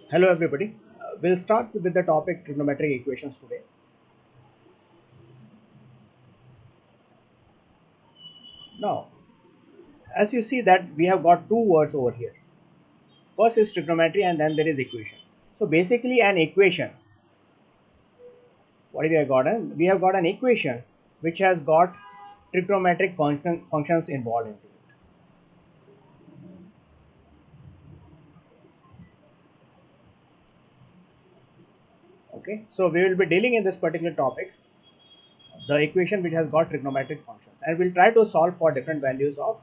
Hello everybody. We'll start with the topic trigonometric equations today. Now, as you see that we have got two words over here. First is trigonometry and then there is equation. So basically an equation, what have we got? We have got an equation which has got trigonometric functions involved into it. Okay, so we will be dealing in this particular topic the equation which has got trigonometric functions, and we'll try to solve for different values of,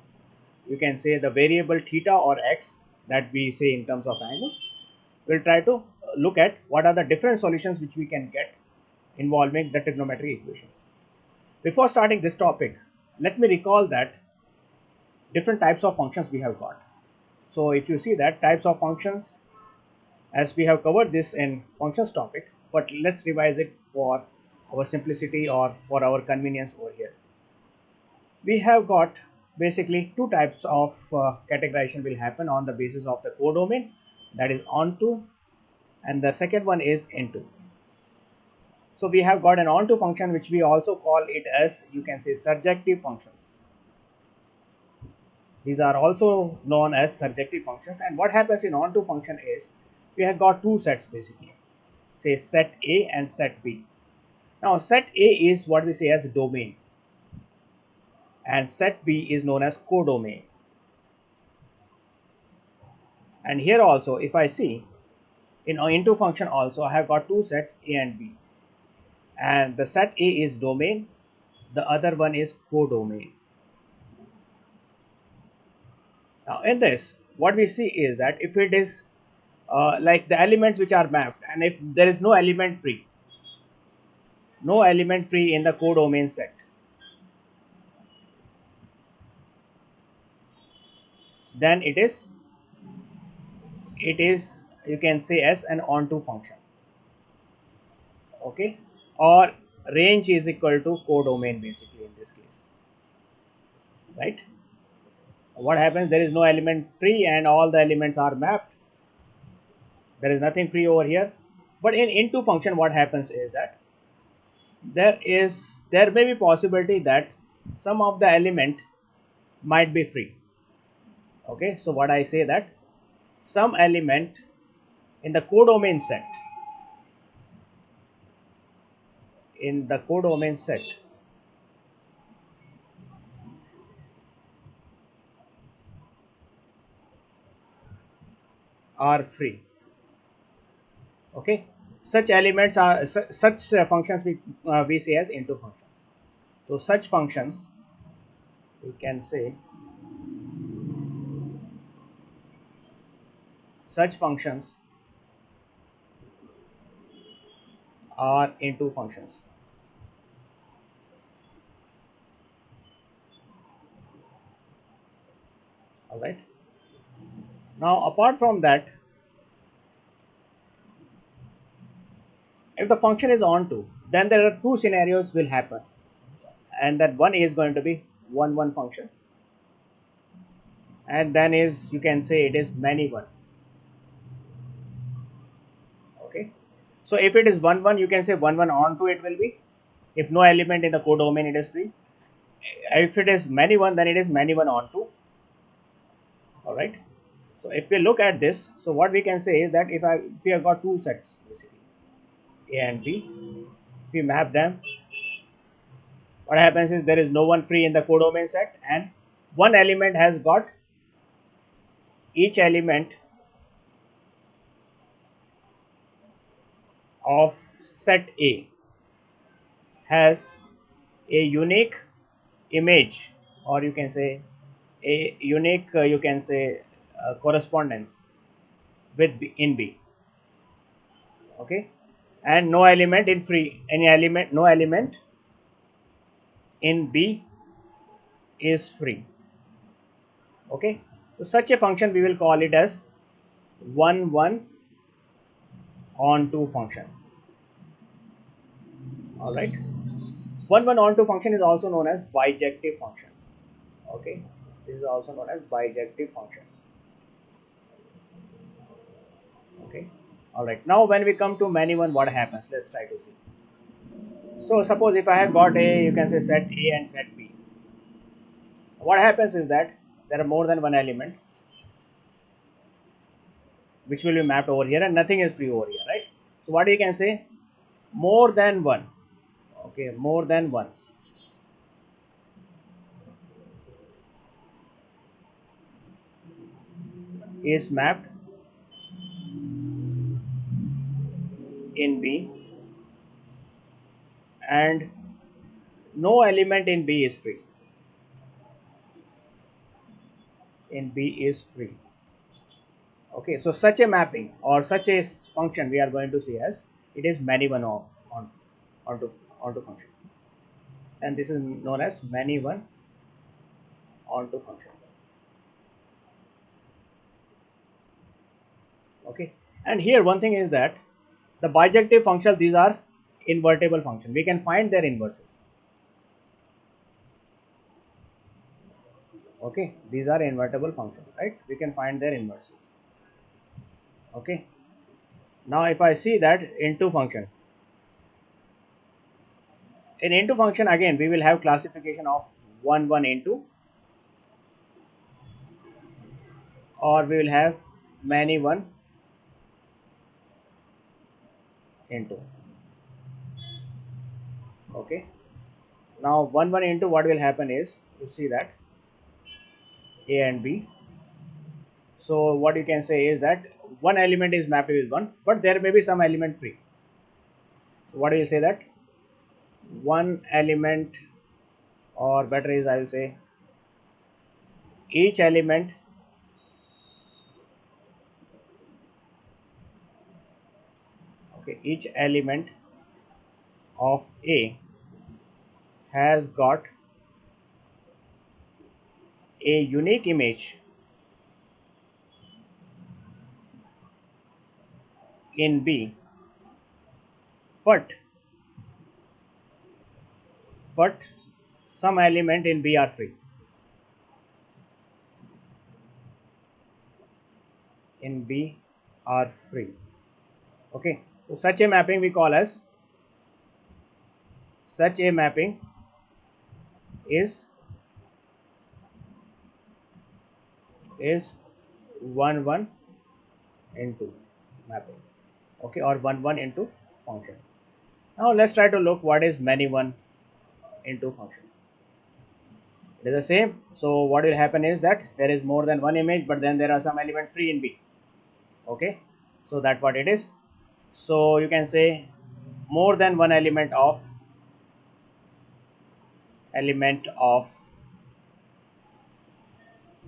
you can say, the variable theta or x that we say in terms of angle. We'll try to look at what are the different solutions which we can get involving the trigonometric equations. Before starting this topic, let me recall that different types of functions we have got. So if you see that types of functions, as we have covered this in functions topic, but let's revise it for our simplicity or for our convenience over here. We have got basically two types of categorization will happen on the basis of the codomain, that is onto, and the second one is into. So we have got an onto function which we also call it as, you can say, surjective functions. These are also known as surjective functions, and what happens in onto function is we have got two sets basically, say set A and set B. Now set A is what we say as domain and set B is known as codomain. And here also if I see in into function also I have got two sets A and B, and the set A is domain, the other one is codomain. Now in this what we see is that if it is like the elements which are mapped, and if there is no element free, in the codomain set, then it is you can say as an onto function. Okay, or range is equal to codomain basically in this case, right? What happens, there is no element free and all the elements are mapped, there is nothing free over here. But in into function what happens is that there may be possibility that some of the element might be free. Okay, so what I say that some element in the codomain set, in the codomain set are free. Okay, such elements are such functions we say as into functions. So such functions we can say, such functions are into functions. All right, now apart from that, if the function is onto, then there are two scenarios will happen, and that one is going to be 1 1 function, and then is, you can say, it is many one. Okay, so if it is 1 1, you can say 1 1 onto it will be, if no element in the codomain it is free. If it is many one, then it is many one onto. All right, so if we look at this, so what we can say is that if we have got two sets basically, A and B, if we map them, what happens is there is no one free in the codomain set, and one element has got, each element of set A has a unique image, or you can say a unique you can say correspondence with in B. Okay, and no element in free, any element, no element in B is free. Okay, so such a function we will call it as 1 1 onto function. All right, 1 1 onto function is also known as bijective function. Okay, this is also known as bijective function. Okay, Alright, now when we come to many one, what happens? Let's try to see. So suppose if I have got a, you can say set A and set B. What happens is that there are more than one element which will be mapped over here and nothing is free over here, right? So what you can say? More than one. Okay, more than one is mapped in B and no element in B is free. In B is free. Okay, so such a mapping or such a function we are going to see as it is many one on onto onto function, and this is known as many one onto function. Okay, and here one thing is that the bijective functions, these are invertible function, we can find their inverses. Okay, these are invertible functions, right? We can find their inverses. Okay, now if I see that into function, in into function again we will have classification of 1 into, or we will have many one into. Okay, now 1 into, what will happen is you see that A and B. So what you can say is that one element is mapped with one, but there may be some element free. So what do you say that one element, or better is I will say each element okay, each element of A has got a unique image in B, but some element in B are free. In B are free. Okay, so such a mapping we call as, such a mapping is 1 into mapping. Okay, or 1 into function. Now let's try to look what is many one into function. It is the same. So what will happen is that there is more than one image, but then there are some element free in B. Okay, so that's what it is. So you can say more than one element of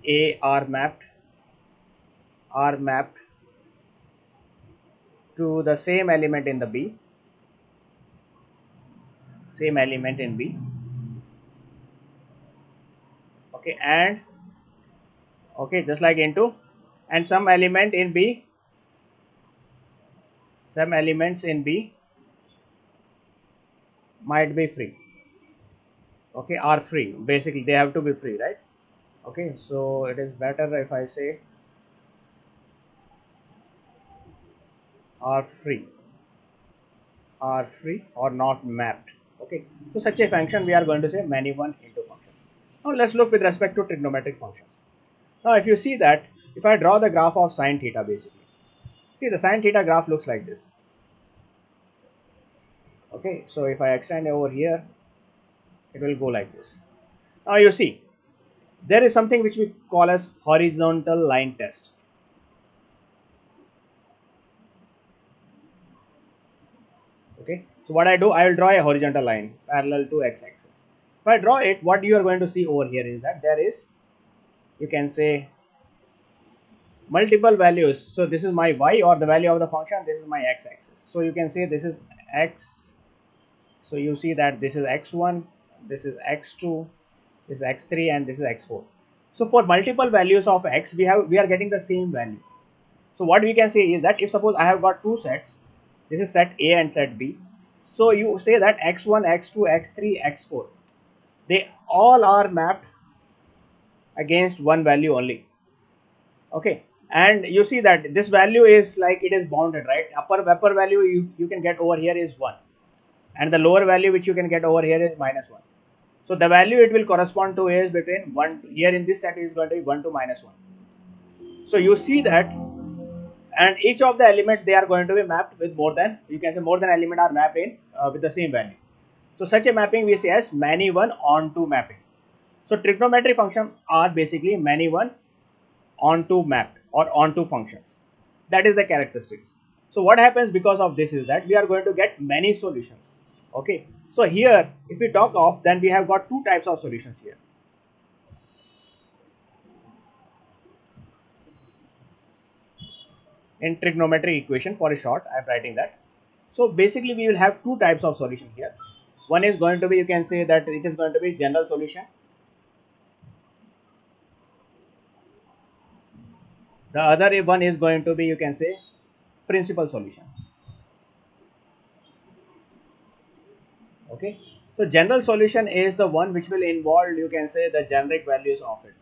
A are mapped to the same element in the B, same element in B. Okay, and okay, just like into, and some element in B, some elements in B might be free. Okay, are free, basically they have to be free, right? Okay, so it is better if I say are free, or not mapped. Okay, so such a function we are going to say many one into function. Now let's look with respect to trigonometric functions. Now if you see that, if I draw the graph of sine theta, basically see the sine theta graph looks like this. Okay, so if I extend over here, it will go like this. Now you see there is something which we call as horizontal line test. Okay, so what I do, I will draw a horizontal line parallel to x-axis. If I draw it, what you are going to see over here is that there is, you can say, multiple values. So this is my y, or the value of the function, this is my x-axis. So you can say this is x, so you see that this is x1, this is x2, this is x3, and this is x4. So for multiple values of x, we are getting the same value. So what we can say is that if suppose I have got two sets, this is set A and set B. So you say that x1, x2, x3, x4, they all are mapped against one value only. Okay, and you see that this value is like it is bounded, right? Upper value you can get over here is 1, and the lower value which you can get over here is -1. So the value it will correspond to is between 1 here in this set is going to be 1 to -1. So you see that, and each of the element they are going to be mapped with more than, you can say more than element are mapped in with the same value. So such a mapping we say as many one onto mapping. So trigonometric functions are basically many one onto mapped or onto functions. That is the characteristics. So what happens because of this is that we are going to get many solutions. Okay. So here if we talk of, then we have got two types of solutions here. In trigonometric equation, for a short, I am writing that. So basically we will have two types of solution here. One is going to be, you can say that it is going to be general solution. The other one is going to be, you can say, principal solution. Okay. So general solution is the one which will involve, you can say, the generic values of it.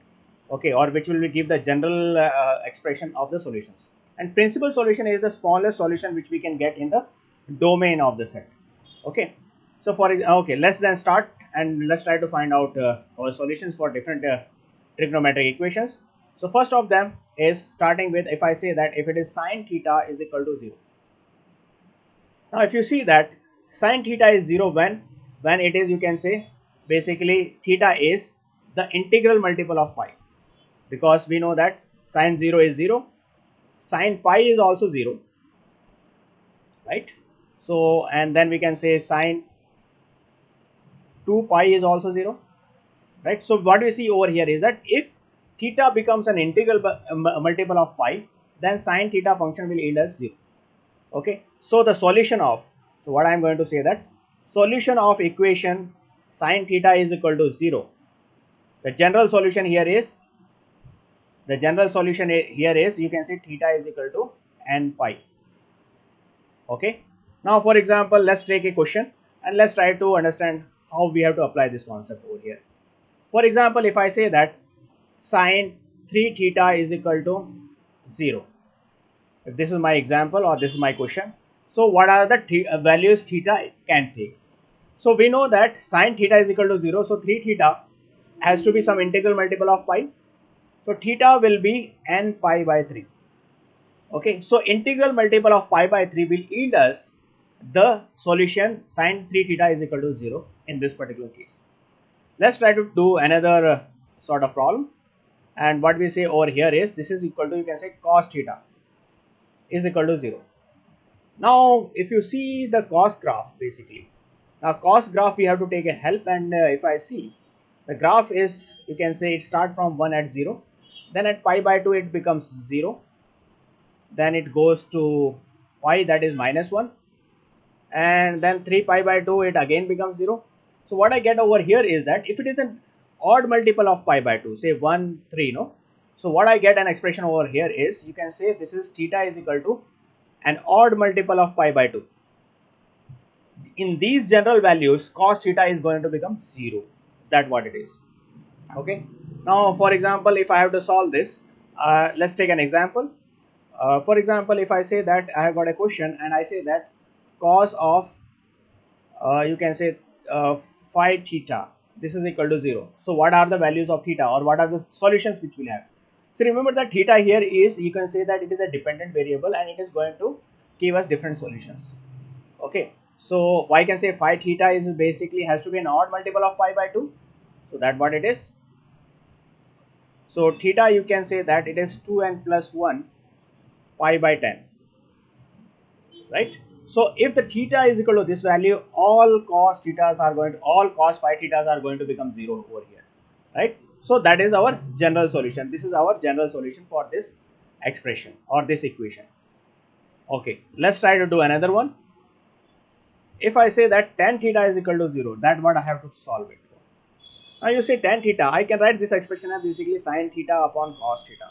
Okay, or which will give the general expression of the solutions. And principal solution is the smallest solution which we can get in the domain of the set. Okay. So for okay, let's then start and let's try to find out our solutions for different trigonometric equations. So first of them is starting with, if I say that if it is sine theta is equal to 0. Now if you see that sine theta is 0 when it is, you can say, basically theta is the integral multiple of pi, because we know that sine 0 is 0, sine pi is also 0, right? So and then we can say sine 2 pi is also 0, right? So what we see over here is that if theta becomes an integral multiple of pi, then sine theta function will yield us 0. Okay, so the solution of, so what I am going to say that solution of equation sine theta is equal to 0, the general solution here is, you can say theta is equal to n pi. Okay, now for example let's take a question and let's try to understand how we have to apply this concept over here. For example, if I say that sine 3 theta is equal to 0, if this is my example or this is my question, so what are the values theta can take? So we know that sine theta is equal to 0, so 3 theta has to be some integral multiple of pi, so theta will be n pi by 3. Okay, so integral multiple of pi by 3 will yield us the solution sine 3 theta is equal to 0 in this particular case. Let's try to do another sort of problem, and what we say over here is this is equal to, you can say, cos theta is equal to 0. Now if you see the cos graph, basically now cos graph we have to take a help, and if I see the graph is, you can say, it start from 1 at 0, then at pi by 2 it becomes 0, then it goes to pi, that is -1, and then 3 pi by 2 it again becomes 0. So what I get over here is that if it is an odd multiple of pi by 2, say 1 3, no, so what I get an expression over here is, you can say this is theta is equal to an odd multiple of pi by 2. In these general values cos theta is going to become 0, that's what it is. Okay, now for example if I have to solve this, let's take an example. For example, if I say that I have got a question and I say that cos of you can say phi theta, this is equal to 0. So what are the values of theta, or what are the solutions which we have? So remember that theta here is, you can say that it is a dependent variable and it is going to give us different solutions. Okay, so I can say phi theta is basically has to be an odd multiple of pi by 2, so that's what it is. So theta, you can say that it is 2n plus 1 pi by 10, right? So if the theta is equal to this value, all cos phi thetas are going to become 0 over here, right? So that is our general solution. This is our general solution for this expression or this equation. Okay, let's try to do another one. If I say that tan theta is equal to 0, that's what I have to solve it for. Now you say tan theta, I can write this expression as basically sine theta upon cos theta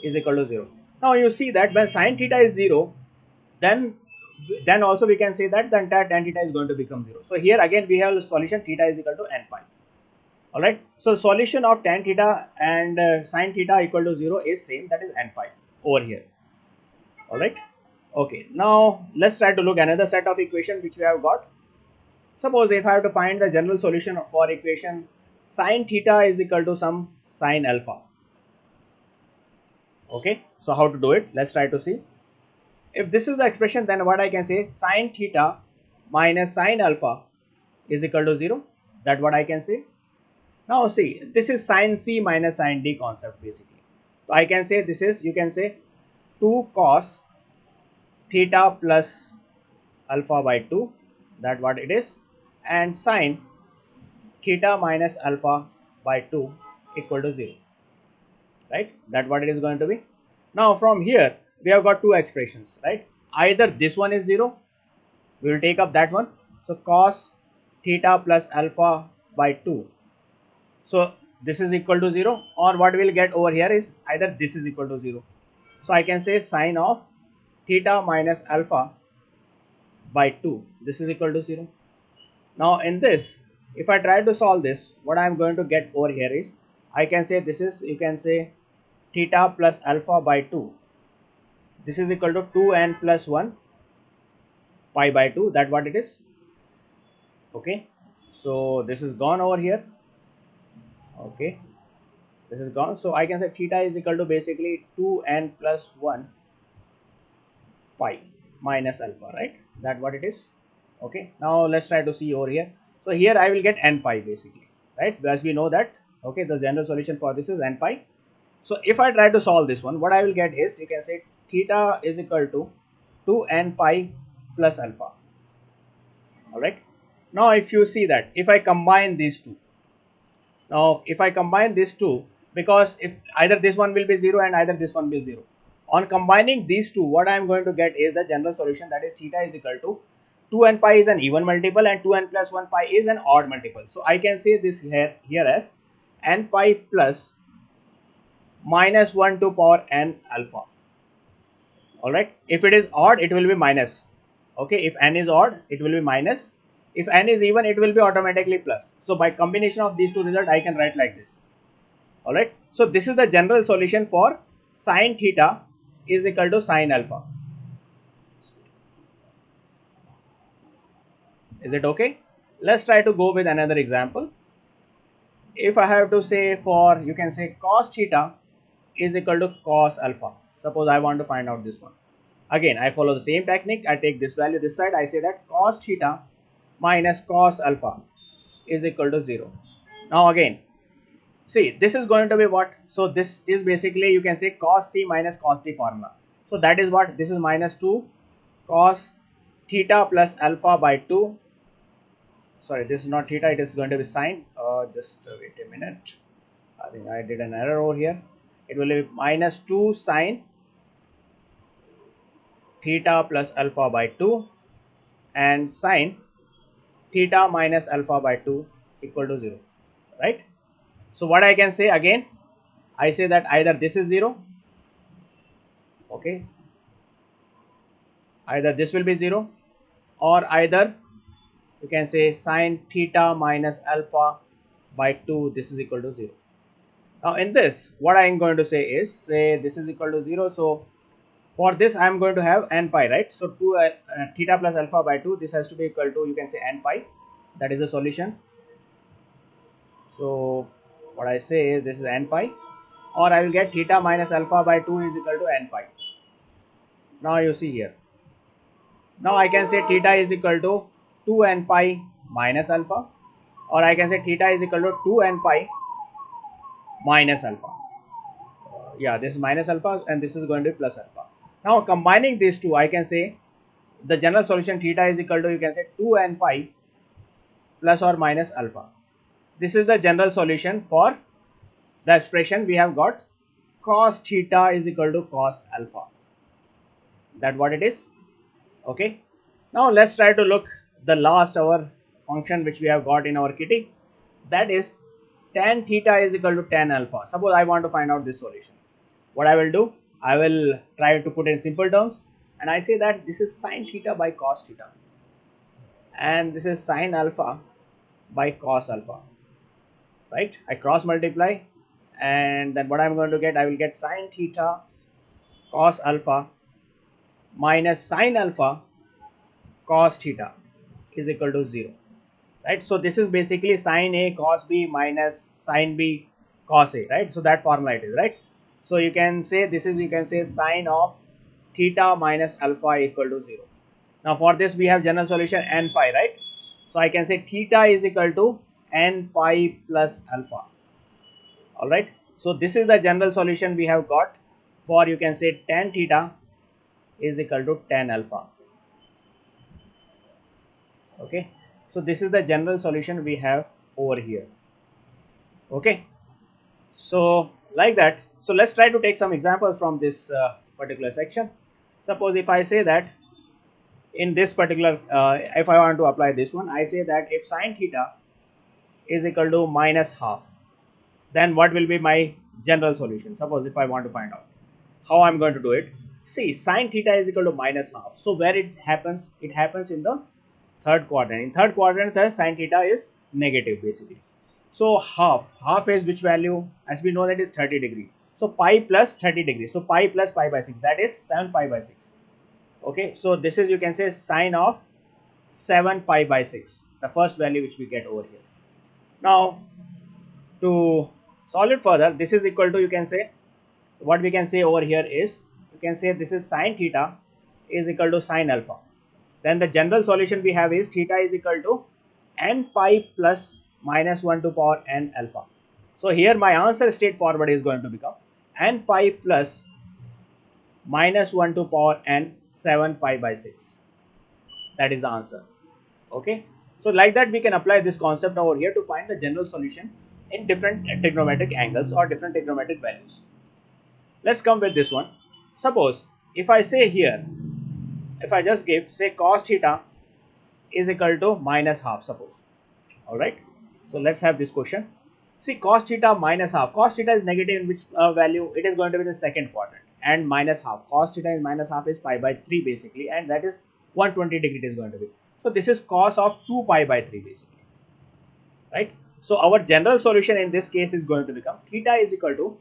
is equal to 0. Now you see that when sine theta is 0, then also we can say that the entire tan theta is going to become 0. So here again we have the solution theta is equal to n pi. Alright, so solution of tan theta and sin theta equal to 0 is same, that is n pi over here. Alright, okay, now let's try to look another set of equation which we have got. Suppose if I have to find the general solution for equation sin theta is equal to some sin alpha. Okay, so how to do it? Let's try to see. If this is the expression, then what I can say, sin theta minus sin alpha is equal to 0. That's what I can say. Now see, this is sin C minus sin D concept basically. So I can say this is, you can say 2 cos theta plus alpha by 2, that what it is, and sin theta minus alpha by 2 equal to 0, right? That what it is going to be. Now from here we have got two expressions, right? Either this one is 0, we will take up that one, so cos theta plus alpha by 2, so this is equal to 0, or what we will get over here is either this is equal to 0. So I can say sin of theta minus alpha by 2, this is equal to 0. Now in this, if I try to solve this, what I am going to get over here is, I can say this is, you can say theta plus alpha by 2, this is equal to 2n plus 1 pi by 2, that what it is. Okay, so this is gone over here. Okay, this is gone, so I can say theta is equal to basically 2n plus 1 pi minus alpha, right? That what it is. Okay, now let's try to see over here. So here I will get n pi basically, right? As we know that, okay, the general solution for this is n pi. So if I try to solve this one, what I will get is, you can say theta is equal to 2n pi plus alpha. Alright, now if you see that, if I combine these two, now if I combine these two, because if either this one will be 0 and either this one will be 0, on combining these two, what I am going to get is the general solution, that is theta is equal to 2n pi is an even multiple and 2n plus 1 pi is an odd multiple. So I can say this here as n pi plus minus 1 to power n alpha. Alright, if it is odd, it will be minus. Okay, if n is odd, it will be minus. If n is even, it will be automatically plus. So by combination of these two results, I can write like this. Alright, so this is the general solution for sin theta is equal to sin alpha. Is it okay? Let's try to go with another example. If I have to say for, you can say cos theta is equal to cos alpha. Suppose I want to find out this one. Again, I follow the same technique. I take this value this side. I say that cos theta minus cos alpha is equal to 0. Now again, see, this is going to be what? So this is basically, you can say cos C minus cos D formula. So that is what? This is minus 2 cos theta plus alpha by 2. Sorry, this is not theta, it is going to be sine. Just wait a minute. I think I did an error over here. It will be minus 2 sine theta plus alpha by 2 and sine theta minus alpha by 2 equal to 0, right? So what I can say again, I say that either this is 0, okay, either this will be 0, or either you can say sine theta minus alpha by 2, this is equal to 0. Now in this, what I am going to say is, say this is equal to 0, so for this I am going to have n pi, right? So 2 theta plus alpha by 2, this has to be equal to, you can say n pi, that is the solution. So what I say is this is n pi, or I will get theta minus alpha by 2 is equal to n pi. Now you see here, now I can say theta is equal to 2n pi minus alpha, or I can say theta is equal to 2n pi minus alpha. Yeah, this is minus alpha and this is going to be plus alpha. Now combining these two, I can say the general solution theta is equal to, you can say 2n pi plus or minus alpha. This is the general solution for the expression we have got cos theta is equal to cos alpha. That what it is. Okay, now let's try to look the last our function which we have got in our kitty, that is tan theta is equal to tan alpha. Suppose I want to find out this solution. What I will do, I will try to put in simple terms, and I say that this is sin theta by cos theta and this is sin alpha by cos alpha. right? I cross multiply, and then what I'm going to get, I will get sine theta cos alpha minus sine alpha cos theta is equal to 0, right? So this is basically sine A cos B minus sine B cos A, right? So that formula it is, right? So you can say this is, you can say sine of theta minus alpha equal to 0. Now for this we have general solution n pi, right? So I can say theta is equal to n pi plus alpha. All right. So this is the general solution we have got for, you can say, tan theta is equal to tan alpha. Okay. So this is the general solution we have over here. Okay. So like that. So let's try to take some examples from this particular section. Suppose if I say that in this particular, if I want to apply this one, I say that if sine theta is equal to minus half, then what will be my general solution? Suppose if I want to find out how I'm going to do it. See, sine theta is equal to minus half. So where it happens in the third quadrant. In third quadrant, the sine theta is negative basically. So half is which value? As we know, that is 30 degree. So pi plus 30 degree. So pi plus pi by 6, that is 7 pi by 6. Okay, so this is, you can say, sine of 7 pi by 6, the first value which we get over here. Now to solve it further, this is equal to, you can say, what we can say over here is, you can say this is sine theta is equal to sine alpha. Then the general solution we have is theta is equal to n pi plus minus 1 to power n alpha. So here my answer straightforward is going to become n pi plus minus 1 to power n 7 pi by 6. That is the answer. Okay. So like that we can apply this concept over here to find the general solution in different trigonometric angles or different trigonometric values. Let's come with this one. Suppose if I say here, if I just give, say, cos theta is equal to minus half, suppose. All right. So let's have this question. See, cos theta minus half. Cos theta is negative in which value? It is going to be the second quadrant, and minus half. Cos theta is minus half is pi by 3 basically, and that is 120 degree it is going to be. So this is cos of 2 pi by 3 basically, right? So our general solution in this case is going to become theta is equal to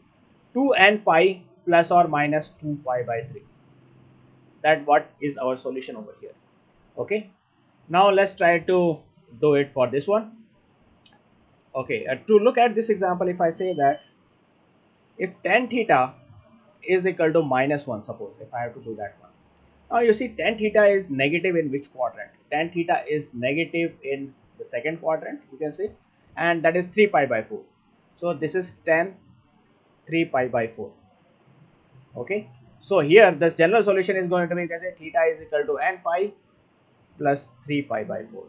2n pi plus or minus 2 pi by 3. That what is our solution over here. Okay. Now let's try to do it for this one. Okay, to look at this example, if I say that if tan theta is equal to minus 1, suppose if I have to do that one. Now you see tan theta is negative in which quadrant? Tan theta is negative in the second quadrant, you can see, and that is 3 pi by 4. So this is tan 3 pi by 4. Okay. So here the general solution is going to be, you can say, theta is equal to n pi plus 3 pi by 4.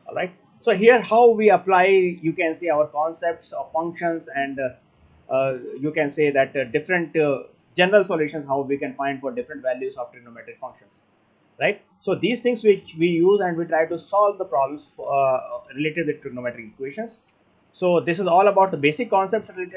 All right. So here how we apply, you can see, our concepts of functions, and you can say that different general solutions how we can find for different values of trigonometric functions, right? So these things which we use, and we try to solve the problems related with trigonometric equations. So this is all about the basic concepts related